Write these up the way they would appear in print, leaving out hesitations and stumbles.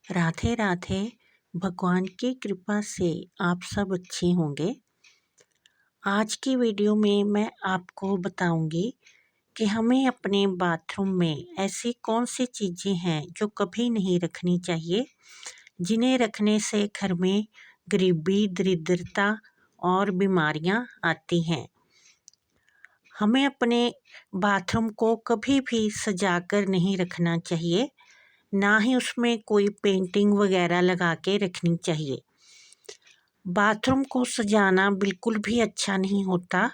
राधे राधे। भगवान की कृपा से आप सब अच्छे होंगे। आज की वीडियो में मैं आपको बताऊंगी कि हमें अपने बाथरूम में ऐसी कौन सी चीज़ें हैं जो कभी नहीं रखनी चाहिए, जिन्हें रखने से घर में गरीबी, दरिद्रता और बीमारियां आती हैं। हमें अपने बाथरूम को कभी भी सजाकर नहीं रखना चाहिए, ना ही उसमें कोई पेंटिंग वगैरह लगा के रखनी चाहिए। बाथरूम को सजाना बिल्कुल भी अच्छा नहीं होता,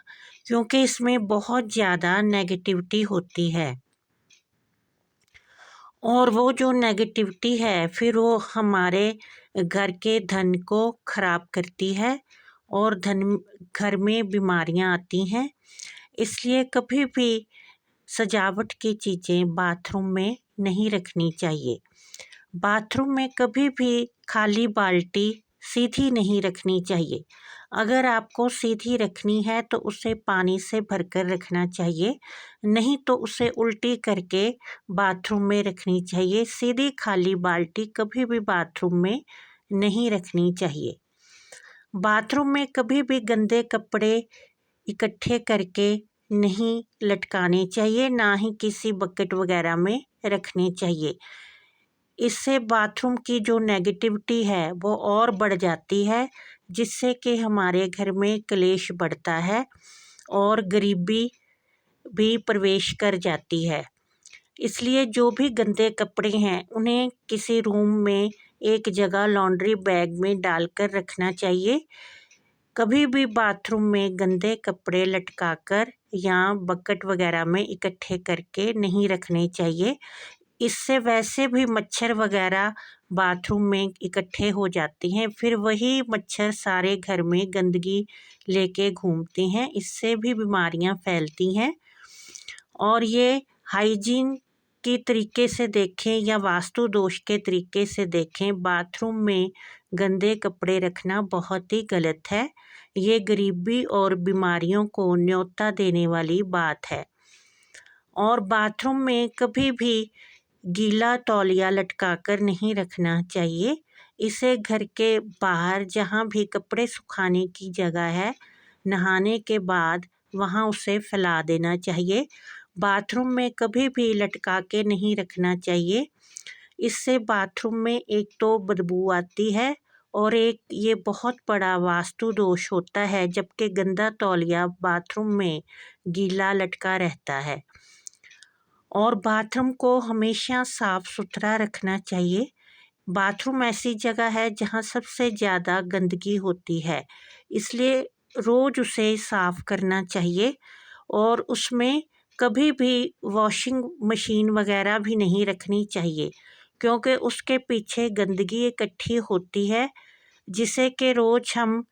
क्योंकि इसमें बहुत ज़्यादा नेगेटिविटी होती है और वो जो नेगेटिविटी है फिर वो हमारे घर के धन को ख़राब करती है और घर में बीमारियां आती हैं। इसलिए कभी भी सजावट की चीज़ें बाथरूम में नहीं रखनी चाहिए। बाथरूम में कभी भी खाली बाल्टी सीधी नहीं रखनी चाहिए। अगर आपको सीधी रखनी है तो उसे पानी से भरकर रखना चाहिए, नहीं तो उसे उल्टी करके बाथरूम में रखनी चाहिए। सीधी खाली बाल्टी कभी भी बाथरूम में नहीं रखनी चाहिए। बाथरूम में कभी भी गंदे कपड़े इकट्ठे करके नहीं लटकाने चाहिए, ना ही किसी बकेट वगैरह में रखने चाहिए। इससे बाथरूम की जो नेगेटिविटी है वो और बढ़ जाती है, जिससे कि हमारे घर में क्लेश बढ़ता है और गरीबी भी प्रवेश कर जाती है। इसलिए जो भी गंदे कपड़े हैं उन्हें किसी रूम में एक जगह लॉन्ड्री बैग में डालकर रखना चाहिए। कभी भी बाथरूम में गंदे कपड़े लटकाकर या बकेट वगैरह में इकट्ठे करके नहीं रखने चाहिए। इससे वैसे भी मच्छर वगैरह बाथरूम में इकट्ठे हो जाते हैं, फिर वही मच्छर सारे घर में गंदगी लेके घूमते हैं। इससे भी बीमारियां फैलती हैं। और ये हाइजीन की तरीके से देखें या वास्तु दोष के तरीके से देखें, बाथरूम में गंदे कपड़े रखना बहुत ही गलत है। ये गरीबी और बीमारियों को न्योता देने वाली बात है। और बाथरूम में कभी भी गीला तौलिया लटकाकर नहीं रखना चाहिए। इसे घर के बाहर जहाँ भी कपड़े सुखाने की जगह है, नहाने के बाद वहाँ उसे फैला देना चाहिए। बाथरूम में कभी भी लटका के नहीं रखना चाहिए। इससे बाथरूम में एक तो बदबू आती है और एक ये बहुत बड़ा वास्तु दोष होता है, जबकि गंदा तौलिया बाथरूम में गीला लटका रहता है। और बाथरूम को हमेशा साफ़ सुथरा रखना चाहिए। बाथरूम ऐसी जगह है जहाँ सबसे ज़्यादा गंदगी होती है, इसलिए रोज़ उसे साफ़ करना चाहिए। और उसमें कभी भी वॉशिंग मशीन वगैरह भी नहीं रखनी चाहिए, क्योंकि उसके पीछे गंदगी इकट्ठी होती है, जिसे कि रोज़ हम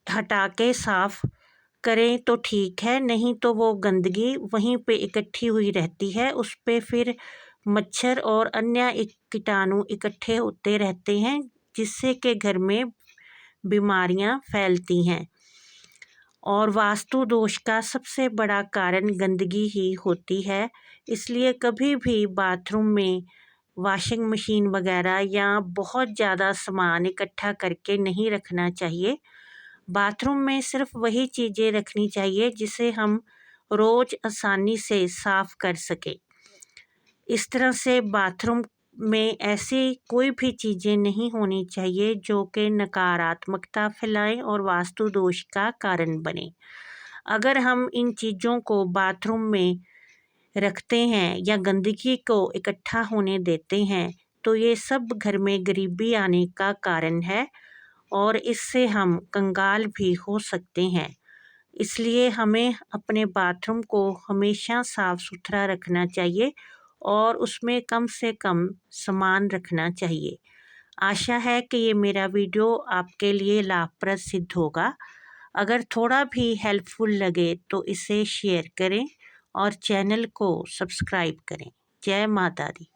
हटा के साफ़ करें तो ठीक है, नहीं तो वो गंदगी वहीं पे इकट्ठी हुई रहती है। उस पे फिर मच्छर और अन्य कीटाणु इकट्ठे होते रहते हैं, जिससे कि घर में बीमारियां फैलती हैं। और वास्तु दोष का सबसे बड़ा कारण गंदगी ही होती है। इसलिए कभी भी बाथरूम में वॉशिंग मशीन वगैरह या बहुत ज़्यादा सामान इकट्ठा करके नहीं रखना चाहिए। बाथरूम में सिर्फ वही चीज़ें रखनी चाहिए जिसे हम रोज़ आसानी से साफ़ कर सकें। इस तरह से बाथरूम में ऐसी कोई भी चीज़ें नहीं होनी चाहिए जो कि नकारात्मकता फैलाएं और वास्तु दोष का कारण बने। अगर हम इन चीज़ों को बाथरूम में रखते हैं या गंदगी को इकट्ठा होने देते हैं, तो ये सब घर में गरीबी आने का कारण है और इससे हम कंगाल भी हो सकते हैं। इसलिए हमें अपने बाथरूम को हमेशा साफ़ सुथरा रखना चाहिए और उसमें कम से कम सामान रखना चाहिए। आशा है कि ये मेरा वीडियो आपके लिए लाभप्रद सिद्ध होगा। अगर थोड़ा भी हेल्पफुल लगे तो इसे शेयर करें और चैनल को सब्सक्राइब करें। जय माता दी।